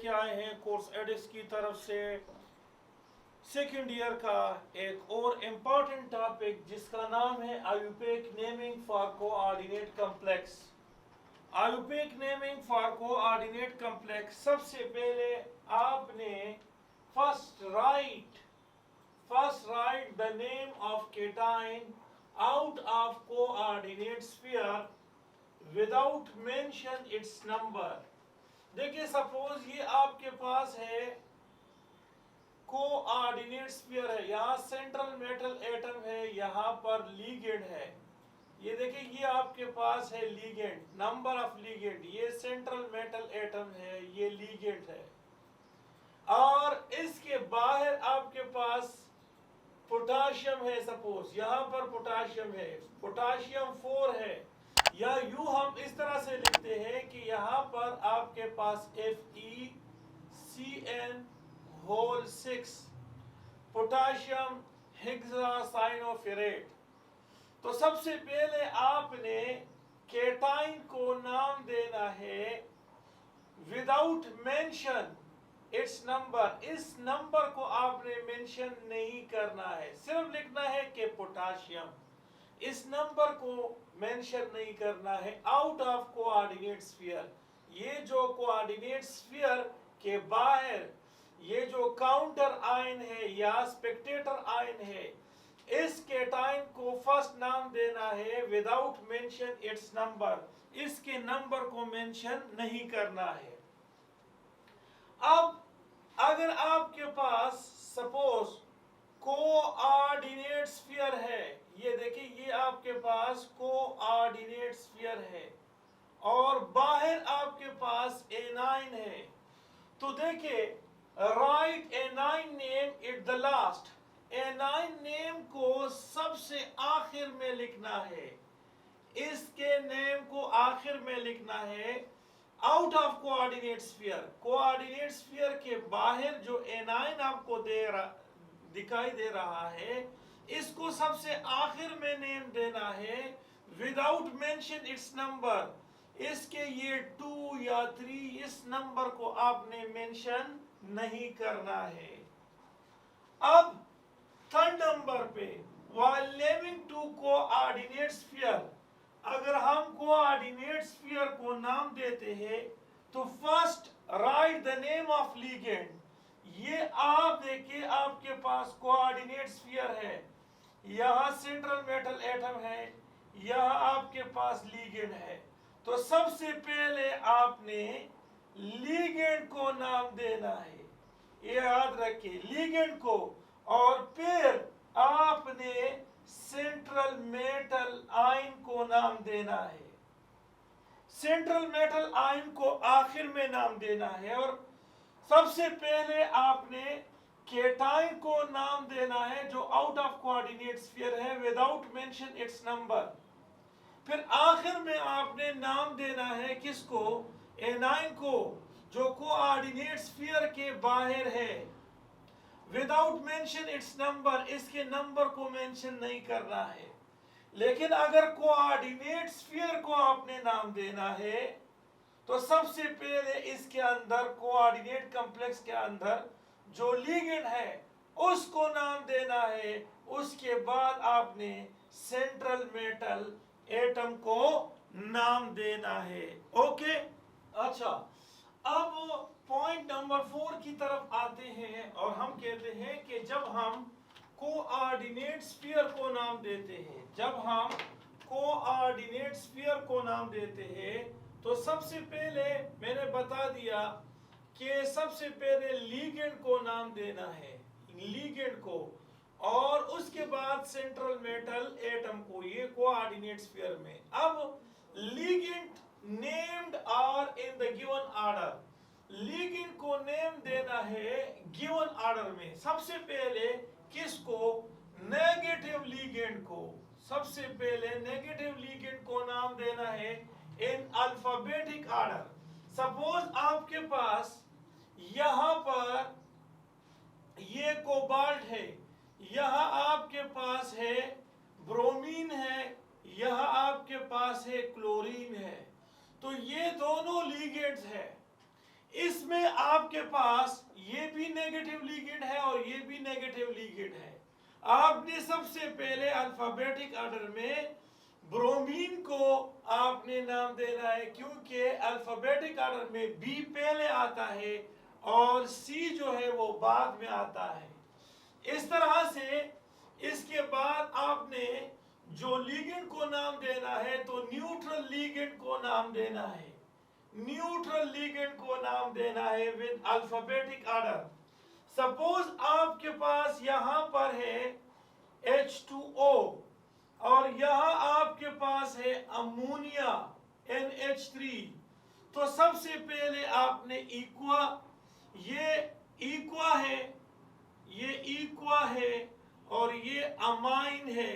लेके आए हैं कोर्स एडिक्स की तरफ से सेकेंड ईयर का एक और इम्पॉर्टेंट टॉपिक जिसका नाम है IUPAC naming for coordinate complex. IUPAC naming for coordinate complex, सबसे पहले आपने first right the name of cation out of coordinate sphere without mention it's number. देखिए सपोज ये आपके पास है कोऑर्डिनेट स्फीयर है, यहाँ सेंट्रल मेटल एटम है, यहाँ पर लिगेंड है। ये देखिए ये आपके पास है लिगेंड, नंबर ऑफ लिगेंड, ये सेंट्रल मेटल एटम है, ये लिगेंड है। और इसके बाहर आपके पास पोटाशियम है, सपोज यहाँ पर पोटाशियम है, पोटाशियम 4 है, या यूं हम इस तरह से लिखते हैं कि यहाँ पर आपके पास FeCN6 पोटाशियम हेक्सासाइनोफेरेट। तो सबसे पहले आपने केटाइन को नाम देना है विदाउट मेंशन इट्स नंबर। इस नंबर को आपने मेंशन नहीं करना है, सिर्फ लिखना है कि पोटाशियम, इस नंबर को मेंशन नहीं करना है। आउट ऑफ कोऑर्डिनेट स्फीयर, ये जो कोऑर्डिनेट स्फीयर के बाहर ये जो काउंटर आयन है या स्पेक्टेटर आयन है, इस केटाइन को फर्स्ट नाम देना है विदाउट मेंशन इट्स नंबर, इसके नंबर को मेंशन नहीं करना है। अब अगर आपके पास सपोज कोऑर्डिनेट स्फीयर है, ये देखिए ये आपके पास कोऑर्डिनेट स्फीयर है और बाहर आपके पास A9 है, तो देखिए right A9 name at the last. A9 name को सबसे आखिर में लिखना है, इसके नेम को आखिर में लिखना है। Out of coordinate sphere, coordinate sphere के बाहर जो A9 आपको दिखाई दे रहा है, इसको सबसे आखिर में नेम देना है विदाउट मेंशन इट्स नंबर। इसके ये 2 या 3 इस नंबर को आपने मेंशन नहीं करना है। अब थर्ड नंबर पे while naming to coordinate sphere, अगर हम कोऑर्डिनेट स्फीयर को नाम देते हैं तो first right the name of ligand. ये आप देखिए आपके पास कोऑर्डिनेट स्फीयर है, यहाँ सेंट्रल मेटल एटम है, यहाँ आपके पास लिगेंड है, तो सबसे पहले आपने लिगेंड को नाम देना है, ये याद रखिए लिगेंड को, और फिर आपने सेंट्रल मेटल आयन को नाम देना है। सेंट्रल मेटल आयन को आखिर में नाम देना है और सबसे पहले आपने केटाइन को नाम देना है जो आउट ऑफ कोऑर्डिनेट स्फीयर है विदाउट मेंशन इट्स नंबर। फिर आखिर में आपने नाम देना है किसको, A9 को, जो कोऑर्डिनेट स्फीयर के बाहर है, विदाउट मेंशन इट्स नंबर, इसके नंबर को मेंशन नहीं करना है। लेकिन अगर कोऑर्डिनेट स्फीयर को आपने नाम देना है तो सबसे पहले इसके अंदर कोऑर्डिनेट कॉम्प्लेक्स के अंदर जो लिगेंड है उसको नाम देना है, उसके बाद आपने सेंट्रल मेटल एटम को नाम देना है। ओके, अच्छा अब पॉइंट नंबर 4 की तरफ आते हैं और हम कहते हैं कि जब हम कोऑर्डिनेट स्फीयर को नाम देते हैं, जब हम कोऑर्डिनेट स्फीयर को नाम देते हैं तो सबसे पहले मैंने बता दिया कि सबसे पहले लिगेंड को नाम देना है, लिगेंड को, और उसके बाद सेंट्रल मेटल एटम को, ये कोऑर्डिनेट स्फीयर में। अब ligand named are in the given order, ligand को नेम देना है गिवन ऑर्डर में। सबसे पहले किसको, नेगेटिव लिगेंड को, सबसे पहले नेगेटिव लिगेंड को नाम देना है इन अल्फाबेटिक ऑर्डर। सपोज आपके पास यहां पर ये कोबाल्ट है, यहां आपके पास है ब्रोमीन है, यहां आपके पास है क्लोरीन है, तो ये दोनों लिगेंड्स है। इसमें आपके पास ये भी नेगेटिव लिगेंड है और ये भी नेगेटिव लिगेंड है। आपने सबसे पहले अल्फाबेटिक ऑर्डर में ब्रोमीन को आपने नाम देना है, क्योंकि अल्फाबेटिक ऑर्डर में बी पहले आता है और सी जो है वो बाद में आता है। इस तरह से इसके बाद आपने जो लिगेंड को नाम देना है तो न्यूट्रल लिगेंड को नाम देना है, न्यूट्रल लिगेंड को नाम देना है विद अल्फाबेटिक ऑर्डर। सपोज आपके पास यहां पर है H2O और यहां आपके पास है अमोनिया NH3, तो सबसे पहले आपने इक्वा, ये इक्वा है, ये इक्वा है और ये अमाइन है,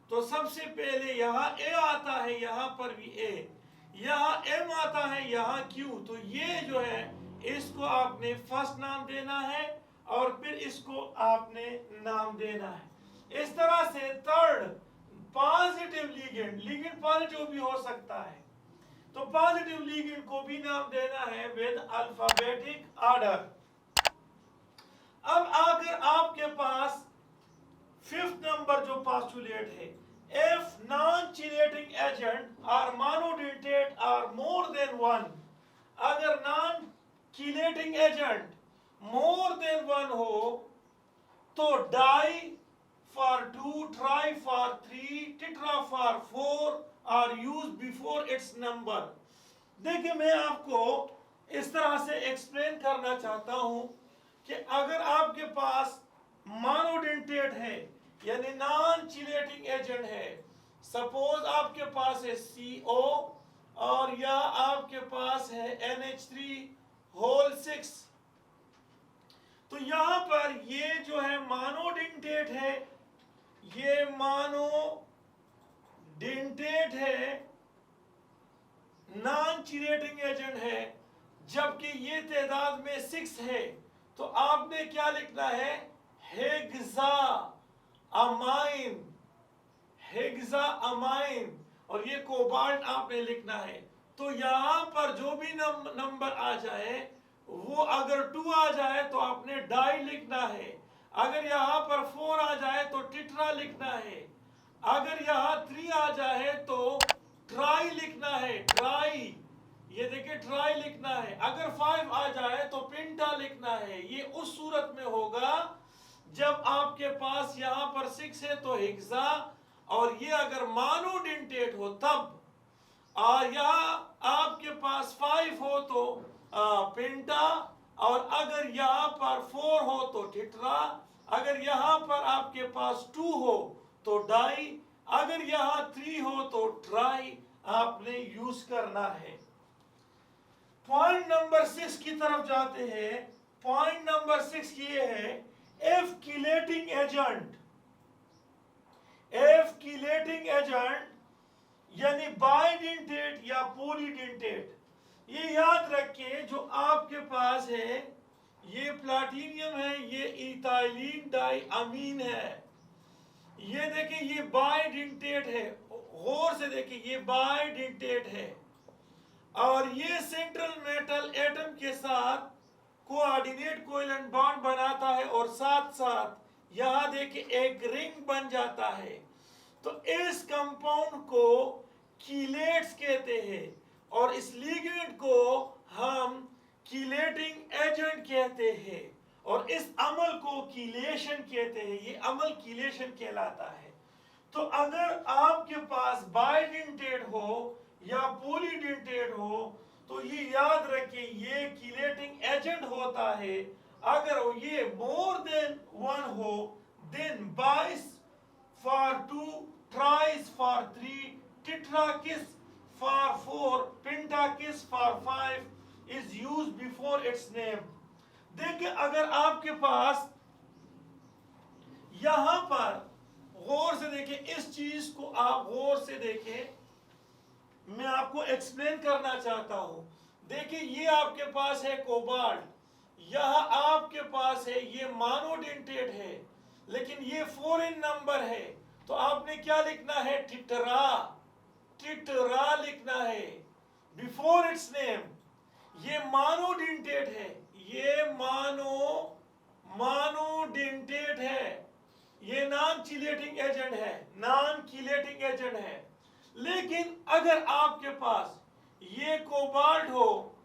तो सबसे पहले यहाँ ए आता है, यहाँ पर भी ए, यहाँ एम आता है, यहाँ क्यू, तो ये जो है इसको आपने फर्स्ट नाम देना है और फिर इसको आपने नाम देना है। इस तरह से third positive ligand, ligand positive भी हो सकता है, तो पॉजिटिव लिगेंड को भी नाम देना है विद अल्फाबेटिक ऑर्डर। अब अगर आपके पास फिफ्थ नंबर जो पोस्टुलेट है, if non-chelating agent or monodentate are more than one, अगर non-chelating agent more than one हो तो di for 2, tri for 3, tetra for 4 are used before its number। देखिए मैं आपको इस तरह से एक्सप्लेन करना चाहता हूं कि अगर आपके पास मोनोडेंटेट है यानी नॉन चिलेटिंग एजेंट है, सपोज आपके पास है CO और या आपके पास है NH3 होल 6, तो यहां पर ये जो है मोनोडेंटेट है, ये मोनोडेंटेट है, नॉन चिलेटिंग एजेंट है, जबकि ये तादाद में 6 है, तो आपने क्या लिखना है, हेक्सा अमाइन, हेक्सा अमाइन, और ये कोबाल्ट आपने लिखना है। तो यहां पर जो भी नंबर आ जाए वो अगर 2 आ जाए तो आपने डाई लिखना है, अगर यहां पर 4 आ जाए तो टेट्रा लिखना है, अगर यहां 3 आ जाए तो ट्राई लिखना है, ट्राई, ये देखिए ट्राई लिखना है, अगर 5 आ जाए तो पेंटा लिखना है। ये उस सूरत में होगा जब आपके पास यहां पर 6 है तो हेक्सा, और ये अगर मोनोडेंटेट हो तब, और यहाँ आपके पास 5 हो तो पेंटा, और अगर यहाँ पर 4 हो तो टेट्रा, अगर यहाँ पर आपके पास 2 हो तो डाई, अगर यहाँ 3 हो तो ट्राई आपने यूज करना है। पॉइंट नंबर 6 की तरफ जाते हैं। पॉइंट नंबर 6 ये है, if chelating agent, if chelating agent यानी बाइडेंटेट या पॉलीडेंटेट, ये याद रखिए जो आपके पास है ये प्लाटिनियम है, ये इथाइलिन डाई अमीन है, ये देखिए ये बाइडेंटेट है, गौर से देखिए ये बाइडेंटेट है, और ये सेंट्रल मेटल एटम के साथ कोऑर्डिनेट कोवेलेंट बॉन्ड बनाता है और साथ साथ यहां देखिए एक रिंग बन जाता है। तो इस कंपाउंड को कीलेट्स कहते हैं और इस लिगेंड को हम कीलेटिंग एजेंट कहते हैं और इस अमल को कीलेशन कहते हैं, ये अमल कीलेशन कहलाता है। तो अगर आपके पास बाइडेंटेट हो या पॉलीडेंटेट हो तो ये याद रखिए ये कीलेटिंग एजेंट होता है। अगर ये मोर देन 1 हो then bis for 2, tris for 3, tetrakis for 4, pentakis for 5 is used before its name. देखिए अगर आपके पास यहां पर गौर से देखिए, इस चीज को आप गौर से देखें, मैं आपको एक्सप्लेन करना चाहता हूं। देखिए ये आपके पास है कोबाल्ट, यह आपके पास है ये मोनोडेंटेट है, लेकिन ये फॉरेन नंबर है, तो आपने क्या लिखना है, टिटरा, टिटरा लिखना है बिफोर इट्स नेम। ये मोनोडेंटेट है, ये मोनोडेंटेट है, ये नॉन चीलेटिंग एजेंट है, नॉन चीलेटिंग एजेंट है। लेकिन अगर आपके पास ये कोबाल्ट हो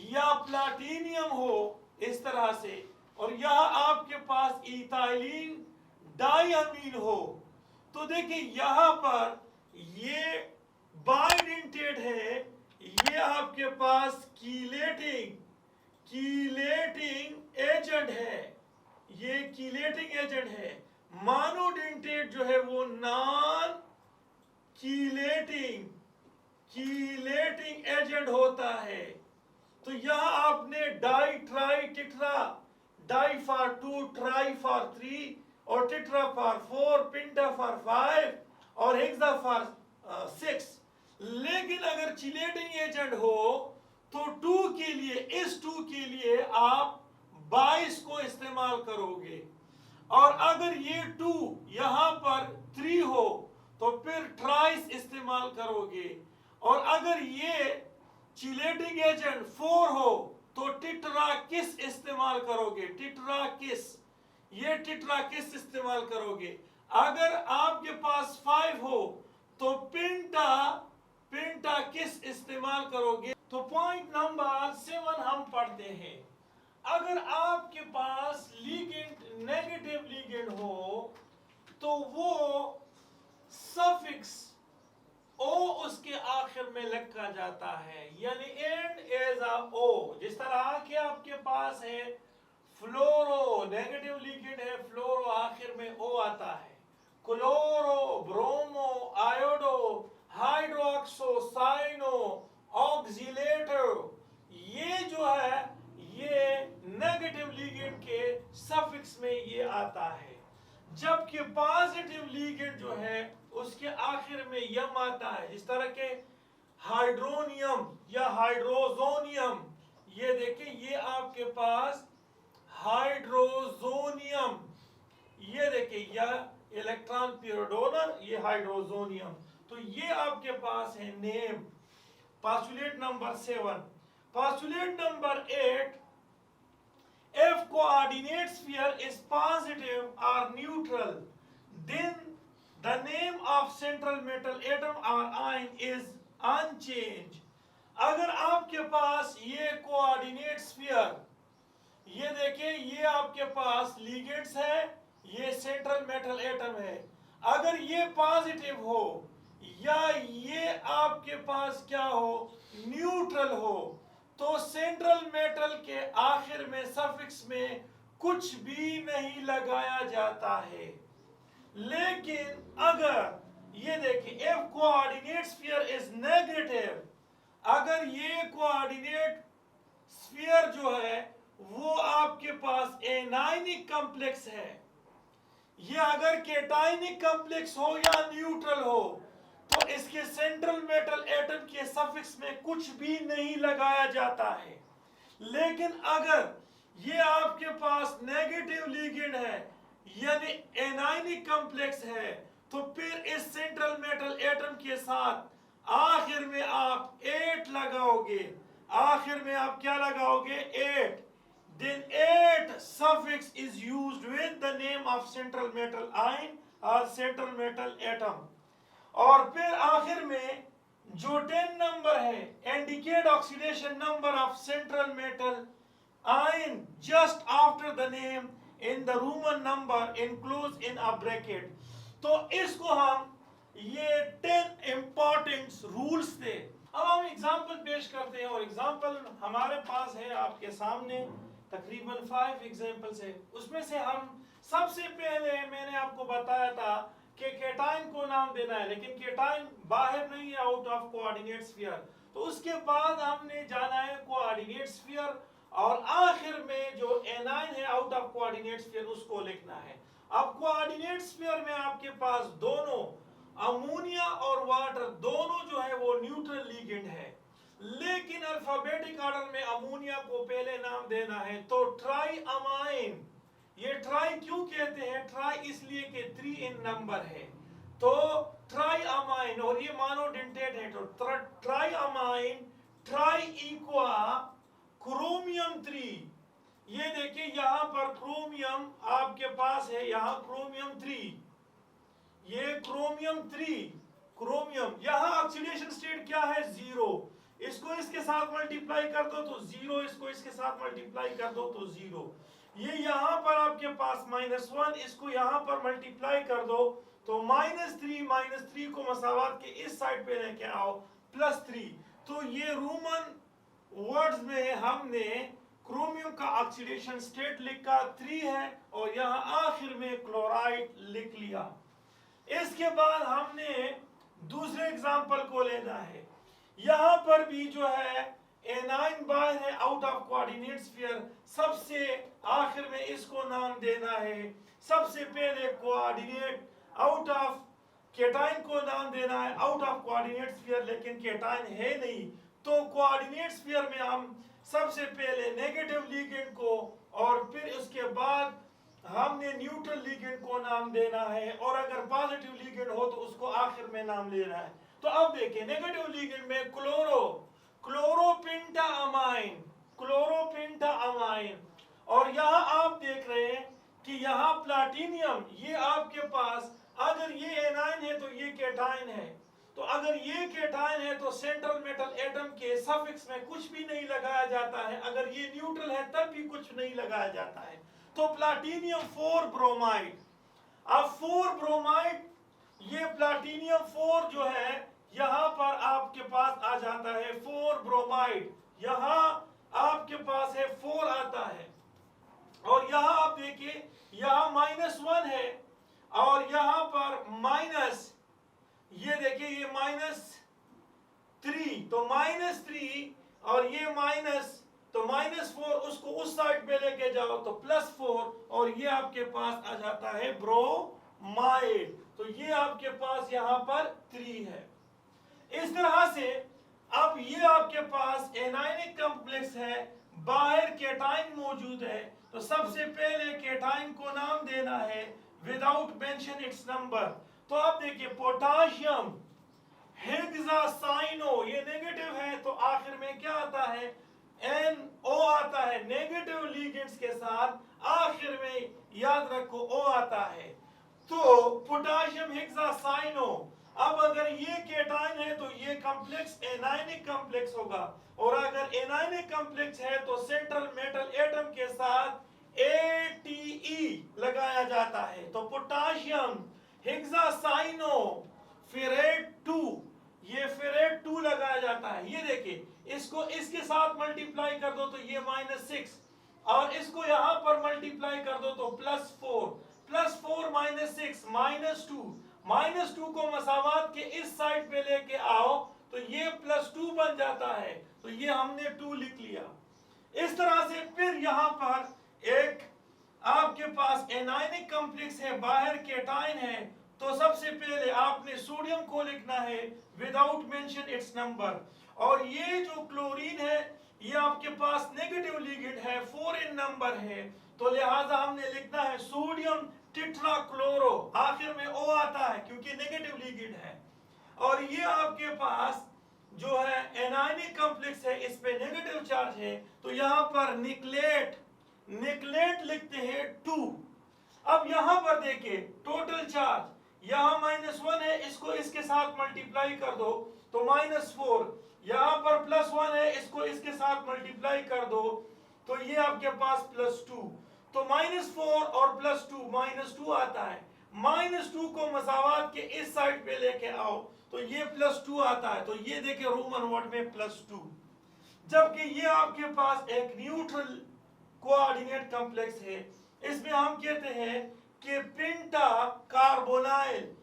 या प्लाटिनियम हो इस तरह से, और यह आपके पास इथाइलिन डाइअमीन हो, तो देखिए यहां पर ये बाइडेंटेट है, ये आपके पास कीलेटिंग एजेंट है, ये कीलेटिंग एजेंट है। मोनोडेंटेट जो है वो नॉन कीलेटिंग एजेंट होता है। तो यहां आपने di tri tetra, di for 2, tri for 3 और टिट्रा फॉर 4, पिंटा फॉर 5 और हेक्सा फॉर 6। लेकिन अगर चिलेटिंग एजेंट हो तो 2 के लिए, इस 2 के लिए आप 22 को इस्तेमाल करोगे, और अगर ये 2 यहां पर 3 हो तो फिर ट्राइस इस्तेमाल करोगे, और अगर ये चिलेटिंग एजेंट 4 हो तो टिट्राकिस इस्तेमाल करोगे, टिट्राकिस, ये टिट्राकिस इस्तेमाल करोगे। अगर आपके पास 5 हो तो पेंटाकिस इस्तेमाल करोगे। तो पॉइंट नंबर 7 हम पढ़ते हैं। अगर आपके पास लिगेंड नेगेटिव लिगेंड हो तो वो सफिक्स ओ उसके आखिर में लिखा जाता है, यानी एंड एज अ ओ। जिस तरह कि आपके पास है फ्लोरो, नेगेटिव लिगेंड है, फ्लोरो आखिर में ओ आता है। Chloro, bromo, iodo, hydroxo, cyano, oxalato, ये जो है ये नेगेटिव लिगेंड के सफिक्स में ये आता है। जबकि पॉजिटिव लिगेंड जो है उसके आखिर में यम आता है। जिस तरह के हाइड्रोनियम या हाइड्रोजोनियम, ये देखिए ये आपके पास हाइड्रोजोनियम, ये देखिए यह इलेक्ट्रॉन पेयर डोनर, ये हाइड्रोजोनियम। तो ये आपके पास है name. Postulate number 7। Postulate number 8, if coordinate sphere is positive or neutral, then the name of central metal atom or ion is unchanged. अगर आपके पास ये कोऑर्डिनेट स्फीयर, ये देखिए ये आपके पास लिगेंड्स है, ये सेंट्रल मेटल एटम है, अगर ये पॉजिटिव हो या ये आपके पास क्या हो, न्यूट्रल हो, तो सेंट्रल मेटल के आखिर में सफिक्स में कुछ भी नहीं लगाया जाता है। लेकिन अगर ये देखिए if coordinate sphere is negative, अगर ये कोऑर्डिनेट स्फीयर जो है वो आपके पास एनायनिक कॉम्प्लेक्स है, ये अगर केटायनिक कॉम्प्लेक्स हो या न्यूट्रल हो, तो इसके सेंट्रल मेटल एटम के सफिक्स में कुछ भी नहीं लगाया जाता है। लेकिन अगर ये आपके पास नेगेटिव लिगेंड है यानी एनायनिक कॉम्प्लेक्स है, तो फिर इस सेंट्रल मेटल एटम के साथ आखिर में आप 8 लगाओगे, आखिर में आप क्या लगाओगे, 8। then 8 suffix is used with the name of central metal ion or central metal atom। और फिर आखिर में जो 10 नंबर है indicate oxidation number of central metal ion just after the name in the Roman number enclosed in a bracket। तो इसको हम ये 10 इंपॉर्टेंट रूल्स थे। अब हम एग्जांपल पेश करते हैं, और एग्जांपल हमारे पास है आपके सामने तकरीबन 5 एग्जांपल्स है। उसमें से हम सबसे पहले मैंने आपको बताया था कि केटाइन को नाम देना है, लेकिन केटाइन बाहर नहीं है आउट ऑफ कोऑर्डिनेट स्फीयर। तो उसके बाद हमने जाना है कोऑर्डिनेट स्फीयर, और आखिर में जो एनाइन है आउट ऑफ कोऑर्डिनेट स्फीयर उसको लिखना है। अब कोऑर्डिनेट स्फीयर में आपके पास दोनों अमोनिया और वाटर दोनों जो है वो न्यूट्रल लिगेंड है, लेकिन अल्फाबेटिक ऑर्डर में अमोनिया को पहले नाम देना है, तो ट्राई अमाइन। ये ट्राई क्यों कहते हैं, ट्राई इसलिए कि 3 इन नंबर है, तो ट्राई अमाइन, और ये मोनोडेंटेट है, तो ट्राई अमाइन ट्राई इक्वा क्रोमियम 3, ये देखिए यहां पर क्रोमियम आपके पास है, यहां क्रोमियम 3, ये क्रोमियम 3, क्रोमियम, यहां ऑक्सीडेशन स्टेट क्या है 0, इसको इसके साथ मल्टीप्लाई कर दो तो 0, इसको इसके साथ मल्टीप्लाई कर दो तो 0, ये यहां पर आपके पास -1, इसको यहां पर मल्टीप्लाई कर दो तो -3 को मसावात के इस साइड पे लेके आओ +3। तो ये रोमन वर्ड्स में हमने क्रोमियम का ऑक्सीडेशन स्टेट लिखा 3 है और यहां आखिर में क्लोराइड लिख लिया। इसके बाद हमने दूसरे एग्जांपल को लेना है, यहां पर भी जो है एनाइन बाहर है आउट ऑफ कोऑर्डिनेट स्फीयर, सबसे आखिर में इसको नाम देना है, सबसे पहले कोऑर्डिनेट आउट ऑफ केटाइन को नाम देना है आउट ऑफ कोऑर्डिनेट स्फीयर, लेकिन केटाइन है नहीं, तो कोऑर्डिनेट स्फीयर में हम सबसे पहले नेगेटिव लिगेंड को और फिर उसके बाद हमने न्यूट्रल लिगेंड को नाम देना है, और अगर पॉजिटिव लिगेंड हो तो उसको आखिर में नाम लेना है। तो अब देखिए नेगेटिव लिगेंड में क्लोरोपेंटामाइन, और यहां आप देख रहे हैं कि यहां प्लैटिनियम, ये आपके पास अगर ये एनाइन है तो ये केटाइन है, तो अगर ये केटाइन है तो सेंट्रल मेटल एटम के सफिक्स में कुछ भी नहीं लगाया जाता है, अगर ये न्यूट्रल है तब भी कुछ नहीं लगाया जाता है, तो प्लैटिनियम 4 ब्रोमाइड। अब 4 ब्रोमाइड, ये प्लैटिनियम 4 जो है यहां पर आपके पास आ जाता है 4 ब्रोमाइड, यहां आपके पास है 4 आता है, और यहां आप देखिए यहां -1 है और यहां पर माइनस, ये देखिए ये -3, तो -3 और ये माइनस, तो -4 उसको उस साइड पे लेके जाओ तो +4, और ये आपके पास आ जाता है ब्रोमाइड, तो ये आपके पास यहां पर 3 है। इस तरह से अब ये आपके पास एनायनिक कॉम्प्लेक्स है, बाहर केटाइन मौजूद है, तो सबसे पहले केटाइन को नाम देना है विदाउट मेंशन इट्स नंबर। तो आप देखिए पोटाशियम हेक्सासाइनो, ये नेगेटिव है तो आखिर में क्या आता है NO आता है, नेगेटिव लिगेंड्स के साथ आखिर में याद रखो O आता है, तो पोटाशियम हेक्सासाइनो। अब अगर ये केटाइन है तो ये कॉम्प्लेक्स एनायनिक कॉम्प्लेक्स होगा, और अगर एनायनिक कॉम्प्लेक्स है तो सेंट्रल मेटल एटम के साथ ATE लगाया जाता है, तो पोटाशियम हेक्सासाइनो फेरेट 2, ये फेरेट 2 लगाया जाता है। ये देखिए इसको इसके साथ मल्टीप्लाई कर दो तो ये -6, और इसको यहां पर मल्टीप्लाई कर दो तो +4 -6 -2 को मसावात के इस साइड पे लेके आओ तो ये +2 बन जाता है, तो ये हमने 2 लिख लिया। इस तरह से फिर यहां पर एक आपके पास एनायनिक कॉम्प्लेक्स है, बाहर केटाइन है, तो सबसे पहले आपने सोडियम को लिखना है विदाउट मेंशन इट्स नंबर, और ये जो क्लोरीन है ये आपके पास नेगेटिव लिगेंड है, 4 इन नंबर है, तो लिहाजा हमने लिखना है सोडियम टेट्राक्लोरो, आखिर में O आता है क्योंकि नेगेटिव लिगेंड है, और ये आपके पास जो है एनायनिक कॉम्प्लेक्स है, इस पे नेगेटिव चार्ज है, तो यहां पर निकलेट लिखते हैं 2। अब यहां पर देखिए टोटल चार्ज यहां -1 है, इसको इसके साथ मल्टीप्लाई कर दो तो -4, यहां पर +1 है, इसको इसके साथ मल्टीप्लाई कर दो तो ये आपके पास +2, तो -4 और +2 -2 आता है, -2 को मसावात के इस साइड पे लेके आओ तो ये +2 आता है, तो ये देखिए रोमन वर्ड में +2, जबकि ये आपके पास एक न्यूट्रल कोऑर्डिनेट कॉम्प्लेक्स है, इसमें हम कहते हैं कि पेंटा कार्बोनाइल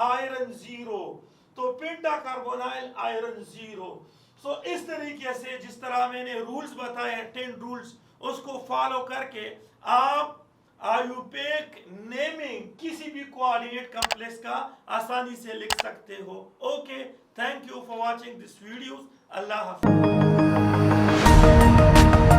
आयरन 0, तो पेंटा कार्बोनाइल आयरन 0। सो इस तरीके से जिस तरह मैंने रूल्स बताए 10 रूल्स, उसको फॉलो करके आप आयुपेक नेमिंग किसी भी कोऑर्डिनेट कॉम्प्लेक्स का आसानी से लिख सकते हो। Okay, thank you for watching this video. Allah हाफिज़।